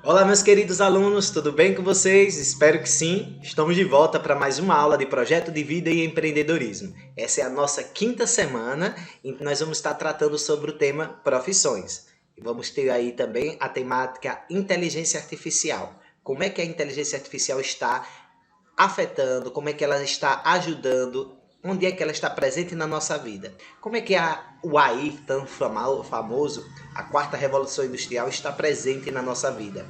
Olá, meus queridos alunos, tudo bem com vocês? Espero que sim. Estamos de volta para mais uma aula de projeto de vida e empreendedorismo. Essa é a nossa quinta semana em que nós vamos estar tratando sobre o tema profissões. E vamos ter aí também a temática inteligência artificial. Como é que a inteligência artificial está afetando, como é que ela está ajudando, onde é que ela está presente na nossa vida. Como é que o AI, tão famoso, a quarta revolução industrial, está presente na nossa vida.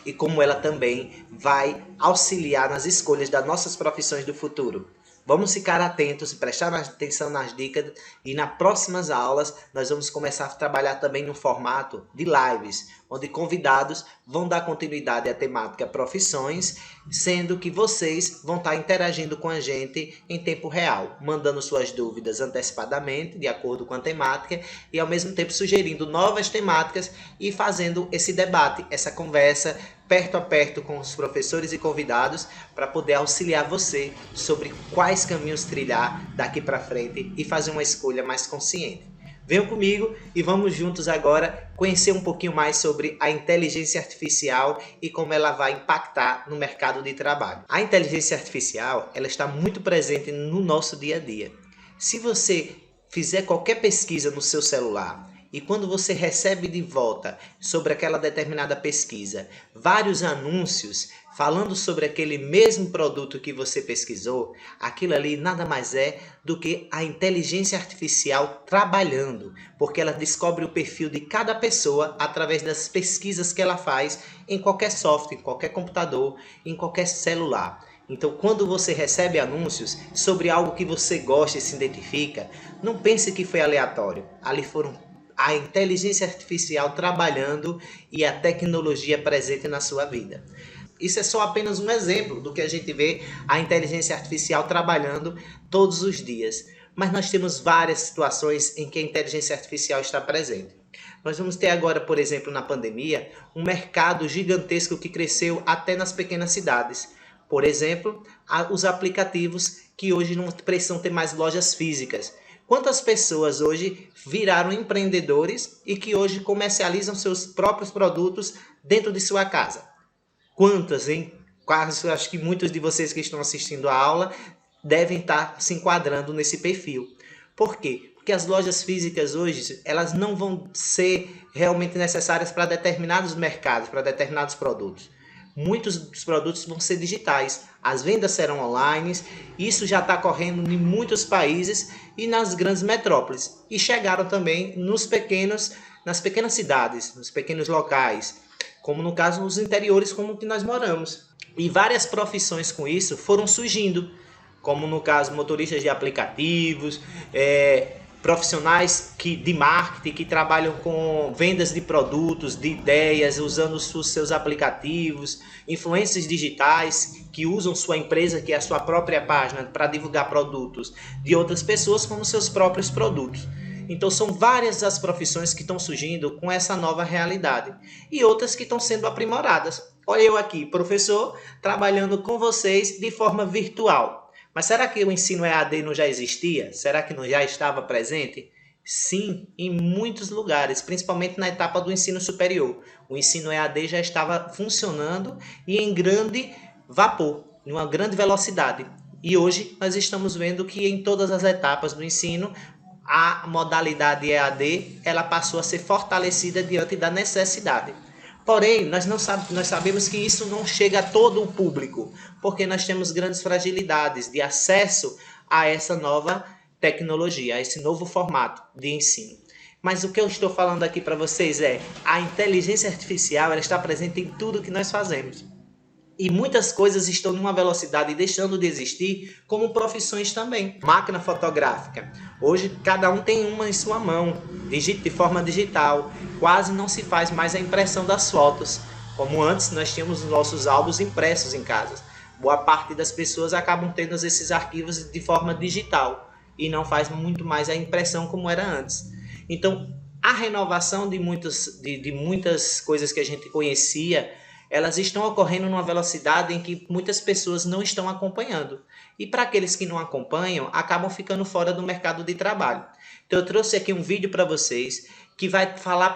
E como ela também vai auxiliar nas escolhas das nossas profissões do futuro. Vamos ficar atentos e prestar atenção nas dicas e nas próximas aulas nós vamos começar a trabalhar também no formato de lives, onde convidados vão dar continuidade à temática profissões, sendo que vocês vão estar interagindo com a gente em tempo real, mandando suas dúvidas antecipadamente, de acordo com a temática, e ao mesmo tempo sugerindo novas temáticas e fazendo esse debate, essa conversa, perto a perto com os professores e convidados para poder auxiliar você sobre quais caminhos trilhar daqui para frente e fazer uma escolha mais consciente. Venham comigo e vamos juntos agora conhecer um pouquinho mais sobre a inteligência artificial e como ela vai impactar no mercado de trabalho. A inteligência artificial, ela está muito presente no nosso dia a dia. Se você fizer qualquer pesquisa no seu celular e quando você recebe de volta sobre aquela determinada pesquisa vários anúncios falando sobre aquele mesmo produto que você pesquisou, aquilo ali nada mais é do que a inteligência artificial trabalhando, porque ela descobre o perfil de cada pessoa através das pesquisas que ela faz em qualquer software, em qualquer computador, em qualquer celular. Então, quando você recebe anúncios sobre algo que você gosta e se identifica, não pense que foi aleatório. Ali foram a inteligência artificial trabalhando e a tecnologia presente na sua vida. Isso é só apenas um exemplo do que a gente vê a inteligência artificial trabalhando todos os dias. Mas nós temos várias situações em que a inteligência artificial está presente. Nós vamos ter agora, por exemplo, na pandemia, um mercado gigantesco que cresceu até nas pequenas cidades. Por exemplo, os aplicativos que hoje não precisam ter mais lojas físicas. Quantas pessoas hoje viraram empreendedores e que hoje comercializam seus próprios produtos dentro de sua casa? Quantas, hein? Quase, acho que muitos de vocês que estão assistindo a aula devem estar se enquadrando nesse perfil. Por quê? Porque as lojas físicas hoje, elas não vão ser realmente necessárias para determinados mercados, para determinados produtos. Muitos dos produtos vão ser digitais, as vendas serão online, isso já está ocorrendo em muitos países e nas grandes metrópoles. E chegaram também nas pequenas cidades, nos pequenos locais, como no caso nos interiores como que nós moramos. E várias profissões com isso foram surgindo, como no caso motoristas de aplicativos, profissionais de marketing que trabalham com vendas de produtos, de ideias, usando os seus aplicativos, influencers digitais que usam sua empresa, que é a sua própria página, para divulgar produtos de outras pessoas como seus próprios produtos. Então são várias as profissões que estão surgindo com essa nova realidade e outras que estão sendo aprimoradas. Olha eu aqui, professor, trabalhando com vocês de forma virtual. Mas será que o ensino EAD não já existia? Será que não já estava presente? Sim, em muitos lugares, principalmente na etapa do ensino superior. O ensino EAD já estava funcionando e em grande vapor, em uma grande velocidade. E hoje nós estamos vendo que em todas as etapas do ensino a modalidade EAD ela passou a ser fortalecida diante da necessidade. Porém, nós sabemos que isso não chega a todo o público, porque nós temos grandes fragilidades de acesso a essa nova tecnologia, a esse novo formato de ensino. Mas o que eu estou falando aqui para vocês é a inteligência artificial ela está presente em tudo que nós fazemos. E muitas coisas estão numa velocidade deixando de existir, como profissões também. Máquina fotográfica. Hoje cada um tem uma em sua mão, de forma digital. Quase não se faz mais a impressão das fotos. Como antes nós tínhamos os nossos álbuns impressos em casa. Boa parte das pessoas acabam tendo esses arquivos de forma digital e não faz muito mais a impressão como era antes. Então a renovação de muitas coisas que a gente conhecia, elas estão ocorrendo numa velocidade em que muitas pessoas não estão acompanhando. E para aqueles que não acompanham, acabam ficando fora do mercado de trabalho. Então eu trouxe aqui um vídeo para vocês que vai falar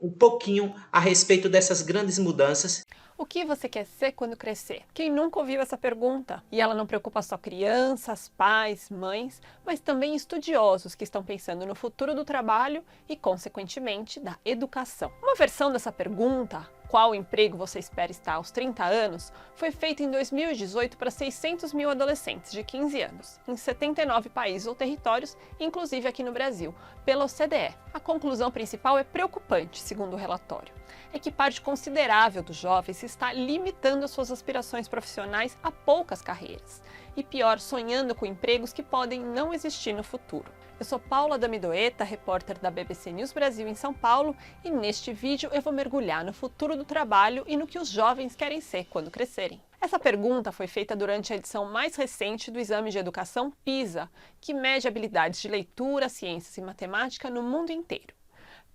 um pouquinho a respeito dessas grandes mudanças. O que você quer ser quando crescer? Quem nunca ouviu essa pergunta? E ela não preocupa só crianças, pais, mães, mas também estudiosos que estão pensando no futuro do trabalho e, consequentemente, da educação. Uma versão dessa pergunta, qual emprego você espera estar aos 30 anos, foi feita em 2018 para 600 mil adolescentes de 15 anos, em 79 países ou territórios, inclusive aqui no Brasil, pela OCDE. A conclusão principal é preocupante, segundo o relatório. É que parte considerável dos jovens está limitando as suas aspirações profissionais a poucas carreiras. E pior, sonhando com empregos que podem não existir no futuro. Eu sou Paula Damidoeta, repórter da BBC News Brasil em São Paulo, e neste vídeo eu vou mergulhar no futuro do trabalho e no que os jovens querem ser quando crescerem. Essa pergunta foi feita durante a edição mais recente do exame de educação PISA, que mede habilidades de leitura, ciências e matemática no mundo inteiro.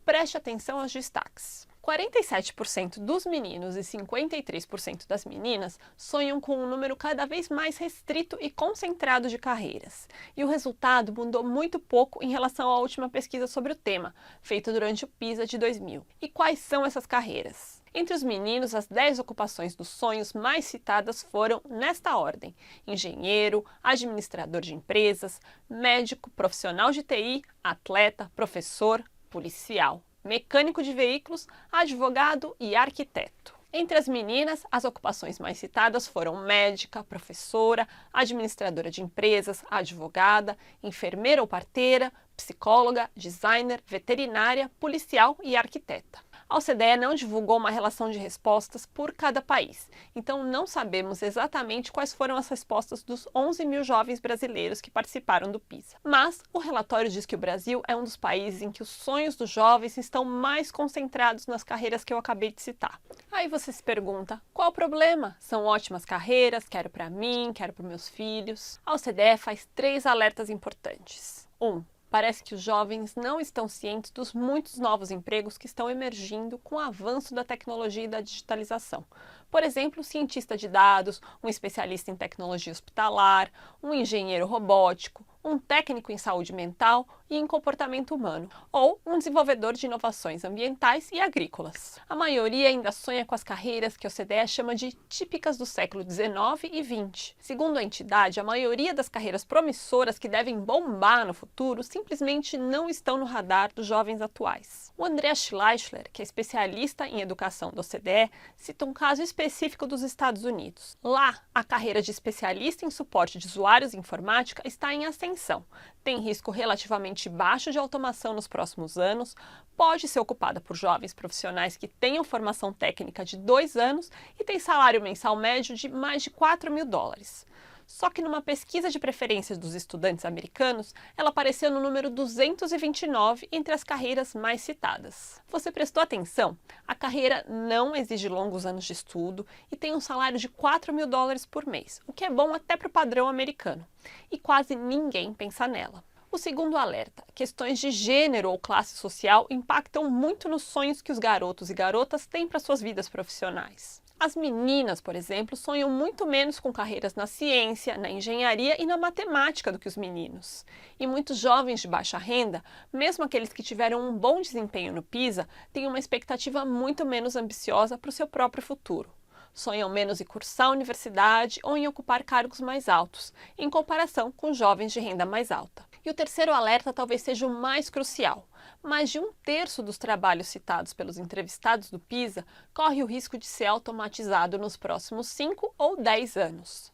Preste atenção aos destaques. 47% dos meninos e 53% das meninas sonham com um número cada vez mais restrito e concentrado de carreiras. E o resultado mudou muito pouco em relação à última pesquisa sobre o tema, feita durante o PISA de 2000. E quais são essas carreiras? Entre os meninos, as 10 ocupações dos sonhos mais citadas foram nesta ordem: engenheiro, administrador de empresas, médico, profissional de TI, atleta, professor, policial, mecânico de veículos, advogado e arquiteto. Entre as meninas, as ocupações mais citadas foram médica, professora, administradora de empresas, advogada, enfermeira ou parteira, psicóloga, designer, veterinária, policial e arquiteta. A OCDE não divulgou uma relação de respostas por cada país, então não sabemos exatamente quais foram as respostas dos 11 mil jovens brasileiros que participaram do PISA. Mas o relatório diz que o Brasil é um dos países em que os sonhos dos jovens estão mais concentrados nas carreiras que eu acabei de citar. Aí você se pergunta, qual o problema? São ótimas carreiras, quero para mim, quero para meus filhos. A OCDE faz 3 alertas importantes. 1. Parece que os jovens não estão cientes dos muitos novos empregos que estão emergindo com o avanço da tecnologia e da digitalização. Por exemplo, um cientista de dados, um especialista em tecnologia hospitalar, um engenheiro robótico, um técnico em saúde mental e em comportamento humano, ou um desenvolvedor de inovações ambientais e agrícolas. A maioria ainda sonha com as carreiras que a OCDE chama de típicas do século XIX e XX. Segundo a entidade, a maioria das carreiras promissoras que devem bombar no futuro simplesmente não estão no radar dos jovens atuais. O André Schleichler, que é especialista em educação da OCDE, cita um caso específico dos Estados Unidos. Lá, a carreira de especialista em suporte de usuários de informática está em ascensão. Tem risco relativamente baixo de automação nos próximos anos, pode ser ocupada por jovens profissionais que tenham formação técnica de 2 anos e tem salário mensal médio de mais de $4.000. Só que numa pesquisa de preferências dos estudantes americanos, ela apareceu no número 229 entre as carreiras mais citadas. Você prestou atenção? A carreira não exige longos anos de estudo e tem um salário de $4.000 por mês, o que é bom até para o padrão americano. E quase ninguém pensa nela. O segundo alerta: questões de gênero ou classe social impactam muito nos sonhos que os garotos e garotas têm para suas vidas profissionais. As meninas, por exemplo, sonham muito menos com carreiras na ciência, na engenharia e na matemática do que os meninos. E muitos jovens de baixa renda, mesmo aqueles que tiveram um bom desempenho no PISA, têm uma expectativa muito menos ambiciosa para o seu próprio futuro. Sonham menos em cursar a universidade ou em ocupar cargos mais altos, em comparação com jovens de renda mais alta. E o terceiro alerta talvez seja o mais crucial. Mais de 1/3 dos trabalhos citados pelos entrevistados do PISA corre o risco de ser automatizado nos próximos 5 ou 10 anos.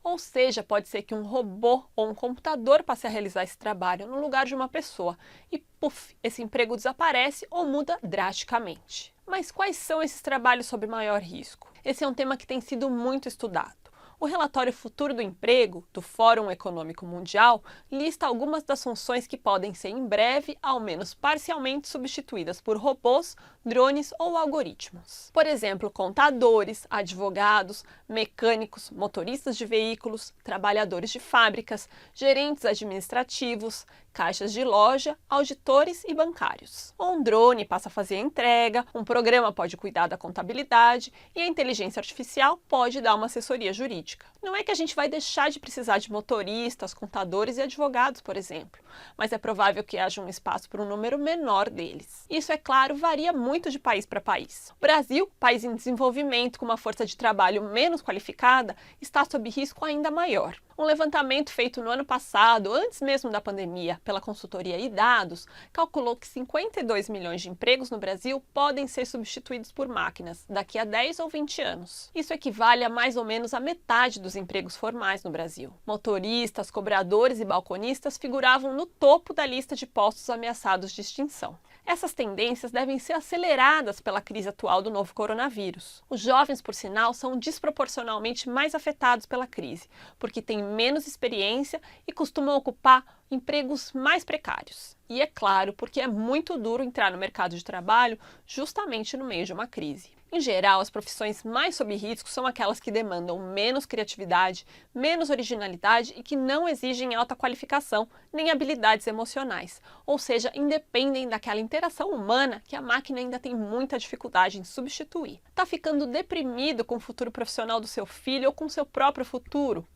Ou seja, pode ser que um robô ou um computador passe a realizar esse trabalho no lugar de uma pessoa e, puf, esse emprego desaparece ou muda drasticamente. Mas quais são esses trabalhos sob maior risco? Esse é um tema que tem sido muito estudado. O relatório Futuro do Emprego, do Fórum Econômico Mundial, lista algumas das funções que podem ser em breve, ao menos parcialmente, substituídas por robôs, drones ou algoritmos. Por exemplo, contadores, advogados, mecânicos, motoristas de veículos, trabalhadores de fábricas, gerentes administrativos, caixas de loja, auditores e bancários. Um drone passa a fazer a entrega, um programa pode cuidar da contabilidade e a inteligência artificial pode dar uma assessoria jurídica. jurídica. Não é que a gente vai deixar de precisar de motoristas, contadores e advogados, por exemplo, mas é provável que haja um espaço para um número menor deles. Isso, é claro, varia muito de país para país. O Brasil, país em desenvolvimento com uma força de trabalho menos qualificada, está sob risco ainda maior. Um levantamento feito no ano passado, antes mesmo da pandemia, pela consultoria iDados, calculou que 52 milhões de empregos no Brasil podem ser substituídos por máquinas daqui a 10 ou 20 anos. Isso equivale a mais ou menos a metade dos empregos formais no Brasil. Motoristas, cobradores e balconistas figuravam no topo da lista de postos ameaçados de extinção. Essas tendências devem ser aceleradas pela crise atual do novo coronavírus. Os jovens, por sinal, são desproporcionalmente mais afetados pela crise, porque têm menos experiência e costumam ocupar empregos mais precários. E é claro, porque é muito duro entrar no mercado de trabalho justamente no meio de uma crise. Em geral, as profissões mais sob risco são aquelas que demandam menos criatividade, menos originalidade e que não exigem alta qualificação nem habilidades emocionais, ou seja, independem daquela interação humana que a máquina ainda tem muita dificuldade em substituir. Tá ficando deprimido com o futuro profissional do seu filho ou com o seu próprio futuro?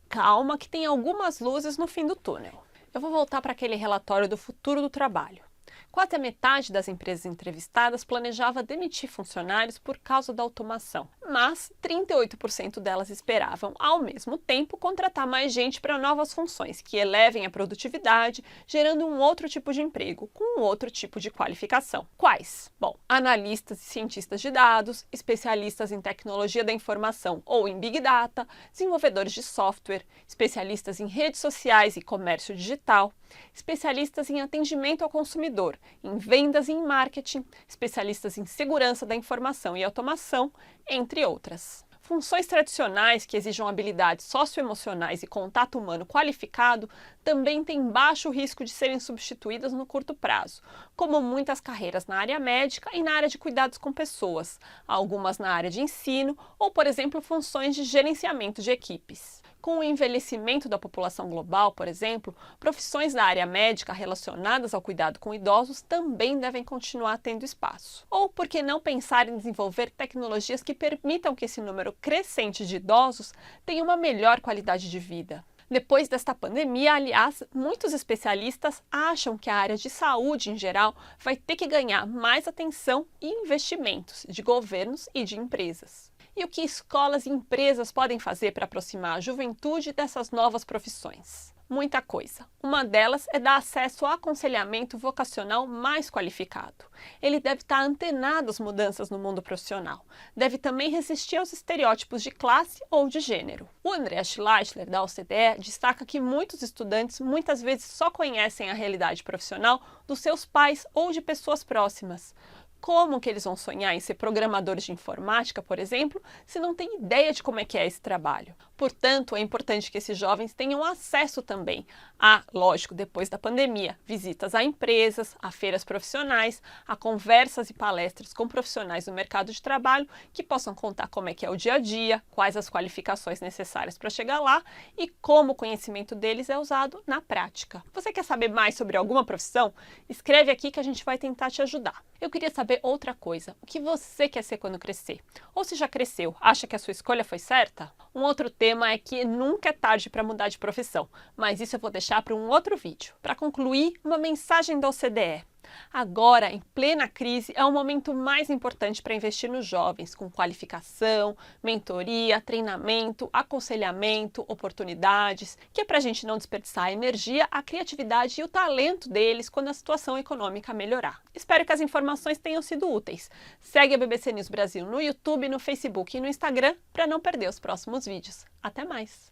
Calma, que tem algumas luzes no fim do túnel. Eu vou voltar para aquele relatório do futuro do trabalho. Quase a metade das empresas entrevistadas planejava demitir funcionários por causa da automação, mas 38% delas esperavam, ao mesmo tempo, contratar mais gente para novas funções, que elevem a produtividade, gerando um outro tipo de emprego, com um outro tipo de qualificação. Quais? Bom, analistas e cientistas de dados, especialistas em tecnologia da informação ou em Big Data, desenvolvedores de software, especialistas em redes sociais e comércio digital, especialistas em atendimento ao consumidor, em vendas e em marketing, especialistas em segurança da informação e automação, entre outras. Funções tradicionais que exijam habilidades socioemocionais e contato humano qualificado também têm baixo risco de serem substituídas no curto prazo, como muitas carreiras na área médica e na área de cuidados com pessoas, algumas na área de ensino ou, por exemplo, funções de gerenciamento de equipes. Com o envelhecimento da população global, por exemplo, profissões da área médica relacionadas ao cuidado com idosos também devem continuar tendo espaço. Ou por que não pensar em desenvolver tecnologias que permitam que esse número crescente de idosos tenha uma melhor qualidade de vida? Depois desta pandemia, aliás, muitos especialistas acham que a área de saúde em geral vai ter que ganhar mais atenção e investimentos de governos e de empresas. E o que escolas e empresas podem fazer para aproximar a juventude dessas novas profissões? Muita coisa. Uma delas é dar acesso a aconselhamento vocacional mais qualificado. Ele deve estar antenado às mudanças no mundo profissional. Deve também resistir aos estereótipos de classe ou de gênero. O André Schleichler, da OCDE, destaca que muitos estudantes muitas vezes só conhecem a realidade profissional dos seus pais ou de pessoas próximas. Como que eles vão sonhar em ser programadores de informática, por exemplo, se não têm ideia de como é que é esse trabalho? Portanto, é importante que esses jovens tenham acesso também a, lógico, depois da pandemia, visitas a empresas, a feiras profissionais, a conversas e palestras com profissionais do mercado de trabalho que possam contar como é que é o dia a dia, quais as qualificações necessárias para chegar lá e como o conhecimento deles é usado na prática. Você quer saber mais sobre alguma profissão? Escreve aqui que a gente vai tentar te ajudar. Eu queria saber outra coisa. O que você quer ser quando crescer? Ou se já cresceu, acha que a sua escolha foi certa? Um outro tema é que nunca é tarde para mudar de profissão, mas isso eu vou deixar para um outro vídeo. Para concluir, uma mensagem da OCDE. Agora, em plena crise, é o momento mais importante para investir nos jovens, com qualificação, mentoria, treinamento, aconselhamento, oportunidades, que é para a gente não desperdiçar a energia, a criatividade e o talento deles quando a situação econômica melhorar. Espero que as informações tenham sido úteis. Segue a BBC News Brasil no YouTube, no Facebook e no Instagram para não perder os próximos vídeos. Até mais!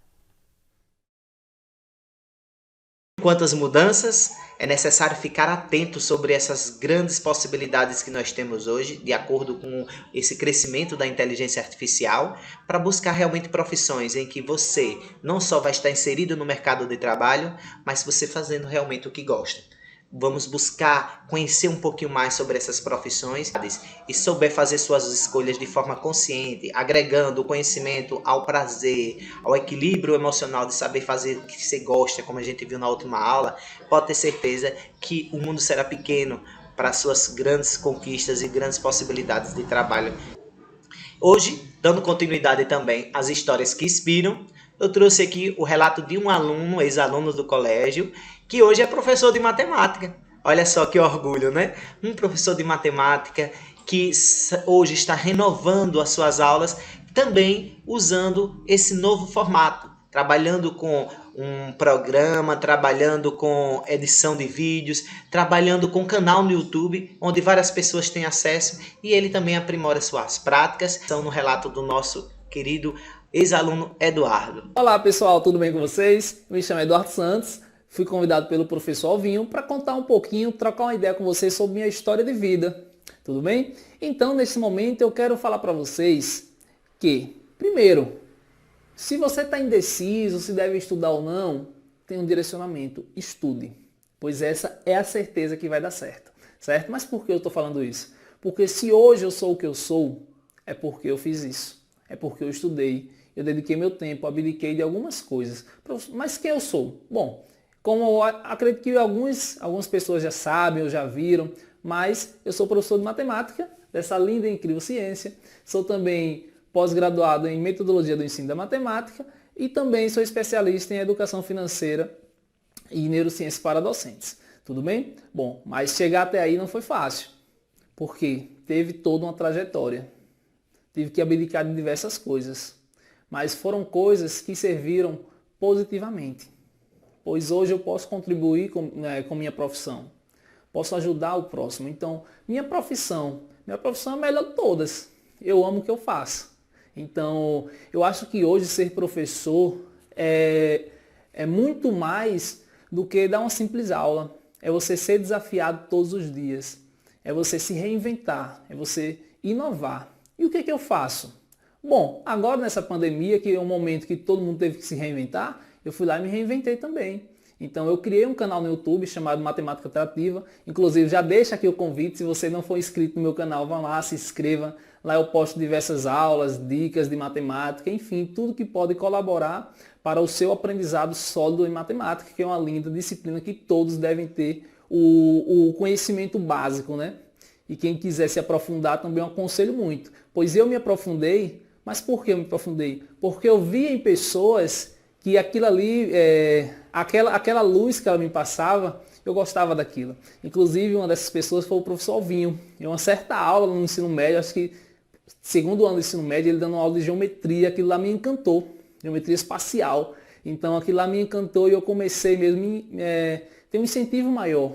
Quantas mudanças, é necessário ficar atento sobre essas grandes possibilidades que nós temos hoje, de acordo com esse crescimento da inteligência artificial, para buscar realmente profissões em que você não só vai estar inserido no mercado de trabalho, mas você fazendo realmente o que gosta. Vamos buscar conhecer um pouquinho mais sobre essas profissões e souber fazer suas escolhas de forma consciente, agregando o conhecimento ao prazer, ao equilíbrio emocional de saber fazer o que você gosta, como a gente viu na última aula, pode ter certeza que o mundo será pequeno para suas grandes conquistas e grandes possibilidades de trabalho. Hoje, dando continuidade também às histórias que inspiram, eu trouxe aqui o relato de um aluno, ex-aluno do colégio, que hoje é professor de matemática. Olha só que orgulho, né? Um professor de matemática que hoje está renovando as suas aulas, também usando esse novo formato, trabalhando com um programa, trabalhando com edição de vídeos, trabalhando com canal no YouTube, onde várias pessoas têm acesso, e ele também aprimora suas práticas. São no relato do nosso querido ex-aluno Eduardo. Olá pessoal, tudo bem com vocês? Me chamo Eduardo Santos, fui convidado pelo professor Alvinho para contar um pouquinho, trocar uma ideia com vocês sobre minha história de vida. Tudo bem? Então, nesse momento, eu quero falar para vocês que, primeiro, se você está indeciso, se deve estudar ou não, tem um direcionamento, estude, pois essa é a certeza que vai dar certo, certo? Mas por que eu estou falando isso? Porque se hoje eu sou o que eu sou, é porque eu fiz isso, é porque eu estudei, eu dediquei meu tempo, abdiquei de algumas coisas. Mas quem eu sou? Bom, como eu acredito que algumas pessoas já sabem ou já viram, mas eu sou professor de matemática, dessa linda e incrível ciência. Sou também pós-graduado em metodologia do ensino da matemática e também sou especialista em educação financeira e neurociência para docentes. Tudo bem? Bom, mas chegar até aí não foi fácil, porque teve toda uma trajetória. Tive que abdicar de diversas coisas, mas foram coisas que serviram positivamente, pois hoje eu posso contribuir com minha profissão, posso ajudar o próximo. Então, minha profissão é a melhor de todas. Eu amo o que eu faço. Então, eu acho que hoje ser professor é muito mais do que dar uma simples aula. É você ser desafiado todos os dias. É você se reinventar. É você inovar. E o que eu faço? Bom, agora nessa pandemia, que é um momento que todo mundo teve que se reinventar, eu fui lá e me reinventei também. Então eu criei um canal no YouTube chamado Matemática Atrativa. Inclusive já deixa aqui o convite, se você não for inscrito no meu canal, vá lá, se inscreva. Lá eu posto diversas aulas, dicas de matemática, enfim, tudo que pode colaborar para o seu aprendizado sólido em matemática, que é uma linda disciplina que todos devem ter o conhecimento básico, né? E quem quiser se aprofundar também eu aconselho muito. Pois eu me aprofundei, mas por que eu me aprofundei? Porque eu vi em pessoas que aquilo ali, aquela luz que ela me passava, eu gostava daquilo. Inclusive, uma dessas pessoas foi o professor Alvinho. Em uma certa aula no ensino médio, acho que segundo ano do ensino médio, ele dando uma aula de geometria, aquilo lá me encantou. Geometria espacial. Então, aquilo lá me encantou e eu comecei mesmo a ter um incentivo maior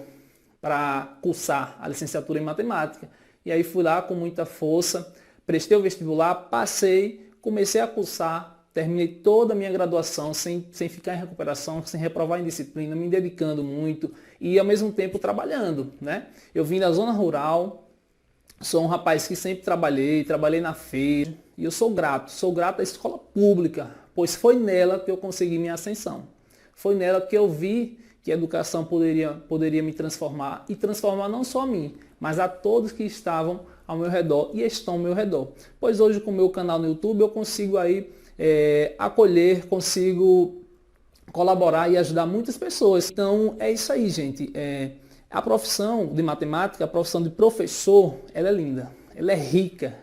para cursar a licenciatura em matemática. E aí fui lá com muita força, prestei o vestibular, passei, comecei a cursar, terminei toda a minha graduação sem ficar em recuperação, sem reprovar em disciplina, me dedicando muito e ao mesmo tempo trabalhando, né? Eu vim da zona rural, sou um rapaz que sempre trabalhei na feira e eu sou grato à escola pública, pois foi nela que eu consegui minha ascensão. Foi nela que eu vi que a educação poderia me transformar e transformar não só a mim, mas a todos que estavam ao meu redor e estão ao meu redor. Pois hoje com o meu canal no YouTube eu consigo aí acolher, consigo colaborar e ajudar muitas pessoas. Então é isso aí, gente. A profissão de matemática, a profissão de professor, ela é linda, ela é rica.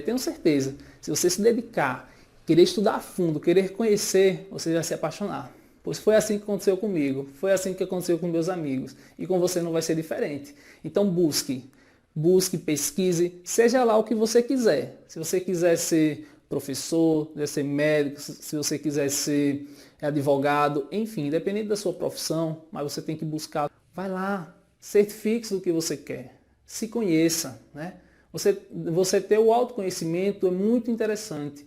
Tenho certeza, se você se dedicar, querer estudar a fundo, querer conhecer, você vai se apaixonar. Pois foi assim que aconteceu comigo, foi assim que aconteceu com meus amigos, e com você não vai ser diferente. Então busque, pesquise, seja lá o que você quiser. Se você quiser ser professor, quiser ser médico, se você quiser ser advogado, enfim, independente da sua profissão, mas você tem que buscar. Vai lá, certifique-se do que você quer, se conheça, né? Você ter o autoconhecimento é muito interessante,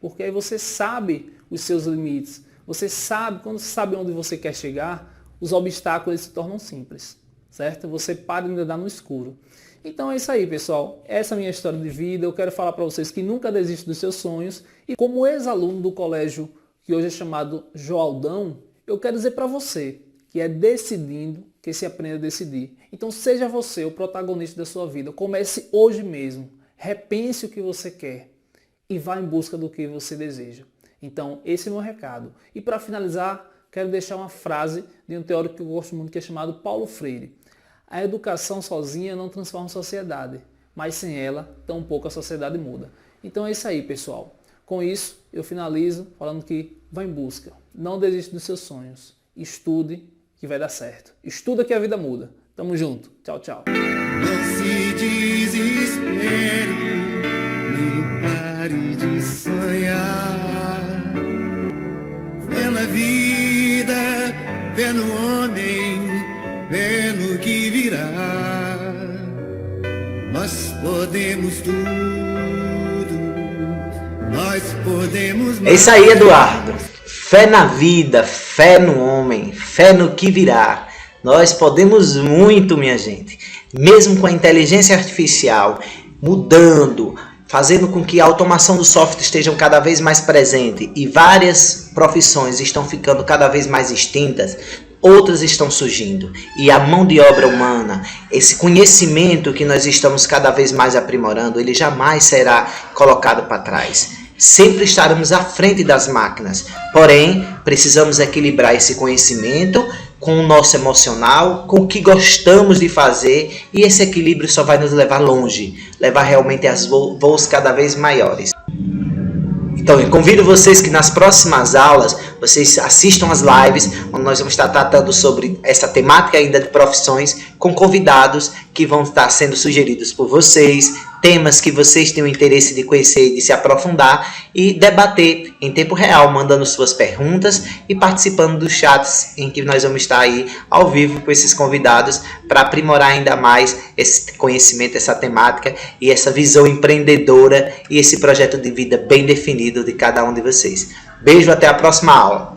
porque aí você sabe os seus limites. Você sabe, quando você sabe onde você quer chegar, os obstáculos se tornam simples, certo? Você para de andar no escuro. Então é isso aí, pessoal. Essa é a minha história de vida. Eu quero falar para vocês que nunca desista dos seus sonhos. E como ex-aluno do colégio, que hoje é chamado Joaldão, eu quero dizer para você que é decidindo que se aprende a decidir. Então seja você o protagonista da sua vida. Comece hoje mesmo. Repense o que você quer e vá em busca do que você deseja. Então, esse é o meu recado. E para finalizar, quero deixar uma frase de um teórico que eu gosto muito, que é chamado Paulo Freire. A educação sozinha não transforma a sociedade, mas sem ela, tampouco a sociedade muda. Então é isso aí, pessoal. Com isso, eu finalizo falando que vá em busca. Não desista dos seus sonhos. Estude que vai dar certo. Estuda que a vida muda. Tamo junto. Tchau, tchau. Não se desespere, nem pare de sonhar. Fé na vida, fé no homem, fé no que virá. Nós podemos tudo, nós podemos mais. É isso aí, Eduardo. Fé na vida, fé no homem, fé no que virá. Nós podemos muito, minha gente. Mesmo com a inteligência artificial mudando, fazendo com que a automação do software esteja cada vez mais presente e várias profissões estão ficando cada vez mais extintas, outras estão surgindo. E a mão de obra humana, esse conhecimento que nós estamos cada vez mais aprimorando, ele jamais será colocado para trás. Sempre estaremos à frente das máquinas. Porém, precisamos equilibrar esse conhecimento com o nosso emocional, com o que gostamos de fazer, e esse equilíbrio só vai nos levar longe, levar realmente a voos cada vez maiores. Então, eu convido vocês que nas próximas aulas, vocês assistam as lives, onde nós vamos estar tratando sobre essa temática ainda de profissões, com convidados que vão estar sendo sugeridos por vocês, temas que vocês têm o interesse de conhecer e de se aprofundar e debater em tempo real, mandando suas perguntas e participando dos chats em que nós vamos estar aí ao vivo com esses convidados para aprimorar ainda mais esse conhecimento, essa temática e essa visão empreendedora e esse projeto de vida bem definido de cada um de vocês. Beijo, até a próxima aula.